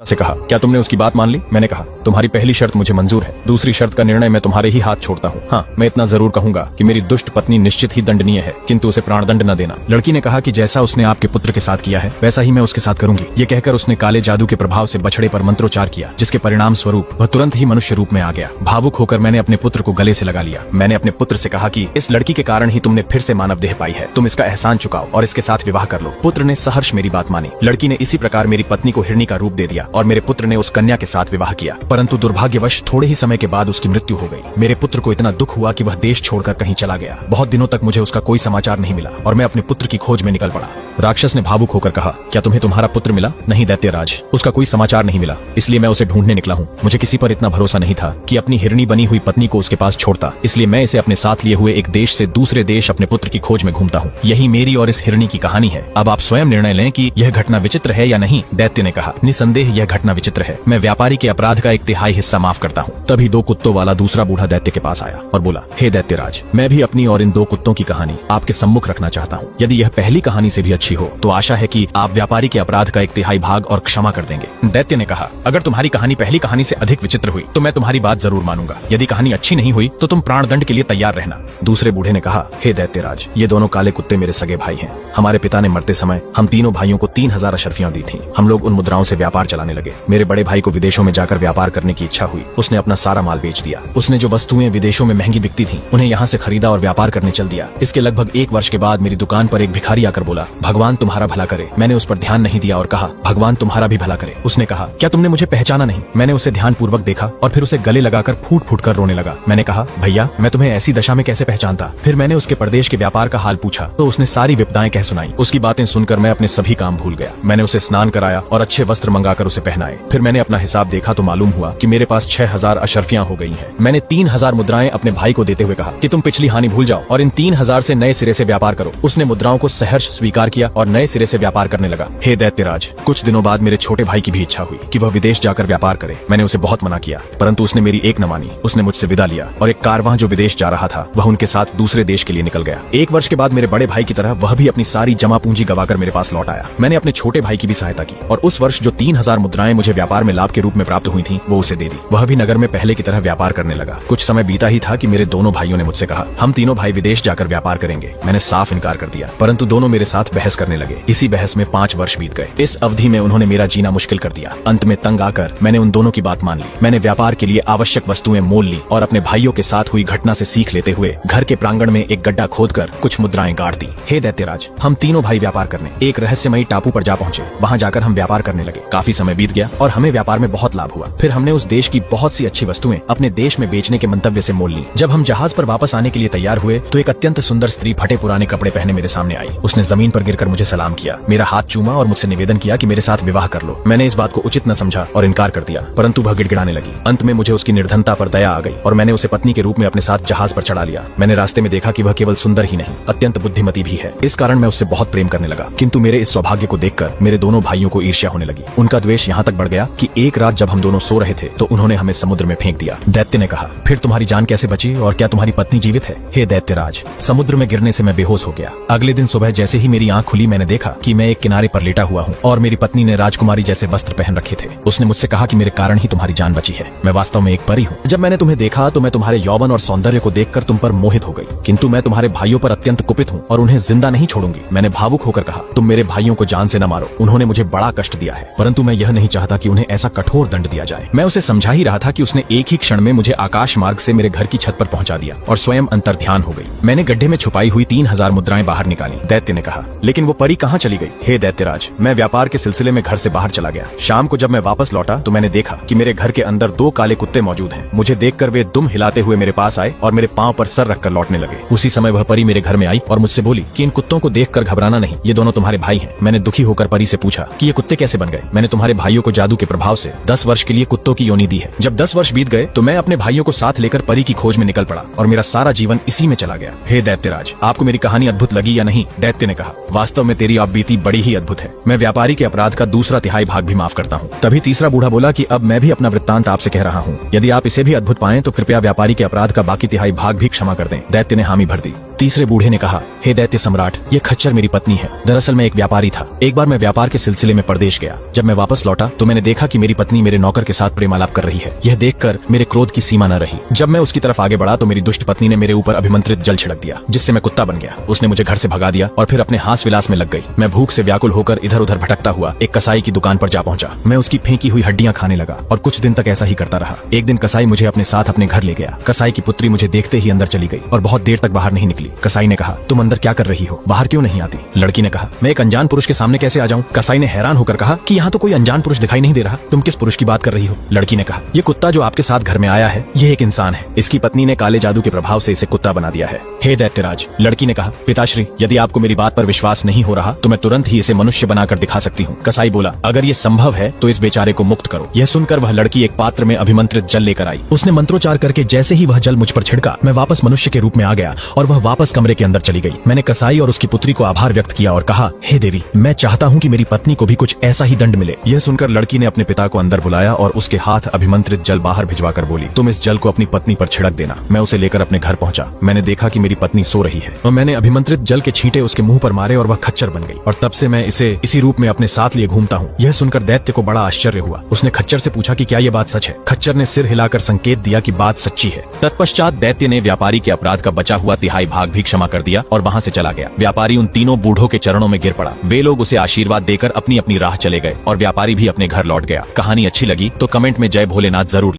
से कहा, क्या तुमने उसकी बात मान ली? मैंने कहा, तुम्हारी पहली शर्त मुझे मंजूर है, दूसरी शर्त का निर्णय मैं तुम्हारे ही हाथ छोड़ता हूँ। हाँ, मैं इतना जरूर कहूंगा कि मेरी दुष्ट पत्नी निश्चित ही दंडनीय है, किंतु उसे प्राणदंड न देना। लड़की ने कहा कि जैसा उसने आपके पुत्र के साथ किया है वैसा ही मैं उसके साथ करूंगी। ये कहकर उसने काले जादू के प्रभाव से बछड़े पर मंत्रोच्चार किया, जिसके परिणाम स्वरूप वह तुरंत ही मनुष्य रूप में आ गया। भावुक होकर मैंने अपने पुत्र को गले से लगा लिया। मैंने अपने पुत्र से कहा कि इस लड़की के कारण ही तुमने फिर से मानव देह पाई है, तुम इसका एहसान चुकाओ और इसके साथ विवाह कर लो। पुत्र ने सहर्ष मेरी बात मानी। लड़की ने इसी प्रकार मेरी पत्नी को हिरणी का रूप दे दिया और मेरे पुत्र ने उस कन्या के साथ विवाह किया, परंतु दुर्भाग्यवश थोड़े ही समय के बाद उसकी मृत्यु हो गई। मेरे पुत्र को इतना दुख हुआ कि वह देश छोड़कर कहीं चला गया। बहुत दिनों तक मुझे उसका कोई समाचार नहीं मिला और मैं अपने पुत्र की खोज में निकल पड़ा। राक्षस ने भावुक होकर कहा, क्या तुम्हें तुम्हारा पुत्र मिला? नहीं दैत्यराज, उसका कोई समाचार नहीं मिला, इसलिए मैं उसे ढूंढने निकला हूँ। मुझे किसी पर इतना भरोसा नहीं था कि अपनी हिरणी बनी हुई पत्नी को उसके पास छोड़ता, इसलिए मैं इसे अपने साथ लिए हुए एक देश से दूसरे देश अपने पुत्र की खोज में घूमता हूँ। यही मेरी और इस हिरणी की कहानी है। अब आप स्वयं निर्णय लें कि यह घटना विचित्र है या नहीं। दैत्य ने कहा, निसंदेह यह घटना विचित्र है। मैं व्यापारी के अपराध का 1/3 हिस्सा माफ करता हूँ। तभी 2 कुत्तों वाला दूसरा बूढ़ा दैत्य के पास आया और बोला, हे दैत्यराज, मैं भी अपनी और इन 2 कुत्तों की कहानी आपके सम्मुख रखना चाहता हूँ। यदि यह पहली कहानी से भी अच्छी हो तो आशा है कि आप व्यापारी के अपराध का 1/3 भाग और क्षमा कर देंगे। दैत्य ने कहा, अगर तुम्हारी कहानी पहली कहानी से अधिक विचित्र हुई तो मैं तुम्हारी बात जरूर मानूंगा। यदि कहानी अच्छी नहीं हुई तो तुम प्राणदंड के लिए तैयार रहना। दूसरे बूढ़े ने कहा, हे दैत्यराज, ये दोनों काले कुत्ते मेरे सगे भाई हैं। हमारे पिता ने मरते समय हम तीनों भाइयों को 3000 अशर्फियां दी थी। हम लोग उन मुद्राओं से व्यापार चलाने लगे। मेरे बड़े भाई को विदेशों में जाकर व्यापार करने की इच्छा हुई। उसने अपना सारा माल बेच दिया। उसने जो वस्तुएं विदेशों में महंगी बिकती थीं, उन्हें यहाँ से खरीदा और व्यापार करने चल दिया। इसके लगभग 1 वर्ष के बाद मेरी दुकान पर एक भिखारी आकर बोला, भगवान तुम्हारा भला करे। मैंने उस पर ध्यान नहीं दिया और कहा, भगवान तुम्हारा भी भला करे। उसने कहा, क्या तुमने मुझे पहचाना नहीं? मैंने उसे ध्यान पूर्वक देखा और फिर उसे गले लगाकर फूट फूट कर रोने लगा। मैंने कहा, भैया, मैं तुम्हें ऐसी दशा में कैसे पहचानता? फिर मैंने उसके प्रदेश के व्यापार का हाल पूछा तो उसने सारी विपदाएं कह सुनाई। उसकी बातें सुनकर मैं अपने सभी काम भूल गया। मैंने उसे स्नान कराया और अच्छे वस्त्र मंगाकर उसे पहनाए। फिर मैंने अपना हिसाब देखा तो मालूम हुआ कि मेरे पास 6000 अशर्फियां हो गई हैं। मैंने 3000 मुद्राएं अपने भाई को देते हुए कहा कि तुम पिछली हानि भूल जाओ और इन 3000 से नए सिरे से व्यापार करो। उसने मुद्राओं को सहर्ष स्वीकार किया और नए सिरे से व्यापार करने लगा। हे दैत्यराज, कुछ दिनों बाद मेरे छोटे भाई की भी इच्छा हुई कि वह विदेश जाकर व्यापार करे। मैंने उसे बहुत मना किया, परंतु उसने मेरी एक न मानी। उसने मुझसे विदा लिया और एक कारवां जो विदेश जा रहा था वह उनके साथ दूसरे देश के लिए निकल गया। 1 वर्ष के बाद मेरे बड़े भाई की तरह वह भी अपनी सारी जमा पूंजी गवाकर मेरे पास लौट आया। मैंने अपने छोटे भाई की भी सहायता की और उस वर्ष जो 3000 मुद्राएं मुझे व्यापार में लाभ के रूप में प्राप्त हुई थी वो उसे दे दी। वह भी नगर में पहले की तरह व्यापार करने लगा। कुछ समय बीता ही था कि मेरे दोनों भाइयों ने मुझसे कहा, हम तीनों भाई विदेश जाकर व्यापार करेंगे। मैंने साफ इनकार कर दिया, परंतु दोनों मेरे साथ बहस करने लगे। इसी बहस में 5 वर्ष बीत गए। इस अवधि में उन्होंने मेरा जीना मुश्किल कर दिया। अंत में तंग आकर मैंने उन दोनों की बात मान ली। मैंने व्यापार के लिए आवश्यक वस्तुएं मोल ली और अपने भाइयों के साथ हुई घटना से सीख लेते हुए घर के प्रांगण में एक गड्ढा खोदकर कुछ मुद्राएं गाड़ दी। हे दैत्यराज, हम तीनों भाई व्यापार करने एक रहस्यमयी टापू पर जा पहुंचे। वहां जाकर हम व्यापार करने लगे। काफी समय बीत गया और हमें व्यापार में बहुत लाभ हुआ। फिर हमने उस देश की बहुत सी अच्छी वस्तुएं अपने देश में बेचने के मंतव्य से मोल ली। जब हम जहाज पर वापस आने के लिए तैयार हुए तो एक अत्यंत सुंदर स्त्री फटे पुराने कपड़े पहने मेरे सामने आई। उसने जमीन पर गिरकर मुझे सलाम किया, मेरा हाथ चूमा और मुझसे निवेदन किया कि मेरे साथ विवाह कर लो। मैंने इस बात को उचित न समझा और इनकार कर दिया, परंतु वह गिड़गिड़ाने लगी। अंत में मुझे उसकी निर्धनता पर दया आ गई और मैंने उसे पत्नी के रूप में अपने साथ जहाज पर चढ़ा लिया। मैंने रास्ते में देखा कि वह केवल सुंदर ही नहीं, अत्यंत बुद्धिमती भी है। इस कारण मैं उससे बहुत प्रेम करने लगा, किंतु मेरे इस सौभाग्य को देखकर मेरे दोनों भाइयों को ईर्ष्या होने लगी। उनका द्वेष यहाँ तक बढ़ गया कि एक रात जब हम दोनों सो रहे थे तो उन्होंने हमें समुद्र में फेंक दिया। दैत्य ने कहा, फिर तुम्हारी जान कैसे बची और क्या तुम्हारी पत्नी जीवित है? हे दैत्यराज, समुद्र में गिरने से मैं बेहोश हो गया। अगले दिन सुबह जैसे ही मेरी आंख खुली मैंने देखा कि मैं एक किनारे पर लेटा हुआ हूँ और मेरी पत्नी ने राजकुमारी जैसे वस्त्र पहन रखे थे। उसने मुझसे कहा कि मेरे कारण ही तुम्हारी जान बची है। मैं वास्तव में एक परी हूँ। जब मैंने तुम्हें देखा तो मैं तुम्हारे यौवन और सौंदर्य को देखकर तुम पर मोहित हो गई, किंतु मैं तुम्हारे भाइयों पर अत्यंत कुपित हूँ और उन्हें जिंदा नहीं छोड़ूंगी। मैंने भावुक होकर कहा, तुम मेरे भाइयों को जान से न मारो। उन्होंने मुझे बड़ा कष्ट दिया है, परंतु मैं यह नहीं चाहता कि उन्हें ऐसा कठोर दंड दिया जाए। मैं उसे समझा ही रहा था कि उसने एक ही क्षण में मुझे आकाश मार्ग से मेरे घर की छत पर पहुंचा दिया और स्वयं अंतर्ध्यान हो गई। मैंने गड्ढे में छुपाई हुई 3000 मुद्राएं बाहर निकाली। दैत्य ने कहा, लेकिन वो परी कहाँ चली गई? हे दैत्यराज, मैं व्यापार के सिलसिले में घर से बाहर चला गया। शाम को जब मैं वापस लौटा तो मैंने देखा कि मेरे घर के अंदर 2 काले कुत्ते मौजूद हैं। मुझे देखकर वे दुम हिलाते हुए मेरे पास आए और मेरे पांव पर सर रखकर लौटने लगे। उसी समय वह परी मेरे घर में आई और मुझसे बोली कि इन कुत्तों को देखकर घबराना नहीं, ये दोनों तुम्हारे भाई हैं। मैंने दुखी होकर परी से पूछा कि ये कुत्ते कैसे बन गए? मैंने तुम्हारे भाइयों को जादू के प्रभाव से 10 वर्ष के लिए कुत्तों की योनि दी है। जब 10 वर्ष बीत गए तो मैं अपने भाइयों को साथ लेकर परी की खोज में निकल पड़ा और मेरा सारा जीवन इसी में चला गया। हे दैत्यराज, आपको मेरी कहानी अद्भुत लगी या नहीं? दैत्य ने कहा, वास्तव में तेरी आपबीती बड़ी ही अद्भुत है। मैं व्यापारी के अपराध का 2/3 भाग भी माफ करता हूँ। तभी तीसरा बूढ़ा बोला कि अब मैं भी अपना वृत्तांत आपसे कह रहा हूँ। यदि आप इसे भी अद्भुत पाएं तो कृपया व्यापारी के अपराध का बाकी 1/3 भाग भी क्षमा कर दें। दैत्य ने हामी भर दी। तीसरे बूढ़े ने कहा, हे दैत्य सम्राट, ये खच्चर मेरी पत्नी है। दरअसल मैं एक व्यापारी था। एक बार मैं व्यापार के सिलसिले में परदेश गया। जब मैं वापस लौटा तो मैंने देखा कि मेरी पत्नी मेरे नौकर के साथ प्रेमालाप कर रही है। यह देखकर मेरे क्रोध की सीमा न रही। जब मैं उसकी तरफ आगे बढ़ा तो मेरी दुष्ट पत्नी ने मेरे ऊपर अभिमंत्रित जल छिड़क दिया, जिससे मैं कुत्ता बन गया। उसने मुझे घर से भगा दिया और फिर अपने हास विलास में लग गई। मैं भूख से व्याकुल होकर इधर उधर भटकता हुआ एक कसाई की दुकान पर जा पहुंचा। मैं उसकी फेंकी हुई हड्डियां खाने लगा और कुछ दिन तक ऐसा ही करता रहा। एक दिन कसाई मुझे अपने साथ अपने घर ले गया। कसाई की पुत्री मुझे देखते ही अंदर चली गई और बहुत देर तक बाहर नहीं निकली। कसाई ने कहा, तुम अंदर क्या कर रही हो, बाहर क्यों नहीं आती? लड़की ने कहा, मैं एक अनजान पुरुष के सामने कैसे आ जाऊं? कसाई ने हैरान होकर कहा कि यहाँ तो कोई अनजान पुरुष दिखाई नहीं दे रहा, तुम किस पुरुष की बात कर रही हो? लड़की ने कहा, ये कुत्ता जो आपके साथ घर में आया है, ये एक इंसान है। इसकी पत्नी ने काले जादू के प्रभाव से इसे कुत्ता बना दिया है। हे दैत्यराज, लड़की ने कहा, पिताश्री, यदि आपको मेरी बात पर विश्वास नहीं हो रहा तो मैं तुरंत ही इसे मनुष्य बनाकर दिखा सकती हूँ। कसाई बोला, अगर ये संभव है तो इस बेचारे को मुक्त करो। यह सुनकर वह लड़की एक पात्र में अभिमंत्रित जल लेकर आई। उसने मंत्रोच्चार करके जैसे ही वह जल मुझ पर छिड़का, मैं वापस मनुष्य के रूप में आ गया और वह वापस कमरे के अंदर चली गई। मैंने कसाई और उसकी पुत्री को आभार व्यक्त किया और कहा, हे देवी, मैं चाहता हूँ कि मेरी पत्नी को भी कुछ ऐसा ही दंड मिले। यह सुनकर लड़की ने अपने पिता को अंदर बुलाया और उसके हाथ अभिमंत्रित जल बाहर भिजवाकर बोली, तुम इस जल को अपनी पत्नी पर छिड़क देना। मैं उसे लेकर अपने घर पहुंचा। मैंने देखा कि मेरी पत्नी सो रही है और मैंने अभिमंत्रित जल के छींटे उसके मुंह पर मारे और वह खच्चर बन गई। और तब से मैं इसे इसी रूप में अपने साथ लिए घूमता हूँ। यह सुनकर दैत्य को बड़ा आश्चर्य हुआ। उसने खच्चर से पूछा कि क्या यह बात सच है? खच्चर ने सिर हिलाकर संकेत दिया कि बात सच्ची है। तत्पश्चात दैत्य ने व्यापारी के अपराध का बचा हुआ तिहाई भाग भी क्षमा कर दिया और वहाँ से चला गया। व्यापारी उन तीनों बूढ़ों के चरणों में गिर पड़ा। वे लोग उसे आशीर्वाद देकर अपनी अपनी राह चले गए और व्यापारी भी अपने घर लौट गया। कहानी अच्छी लगी तो कमेंट में जय भोलेनाथ जरूर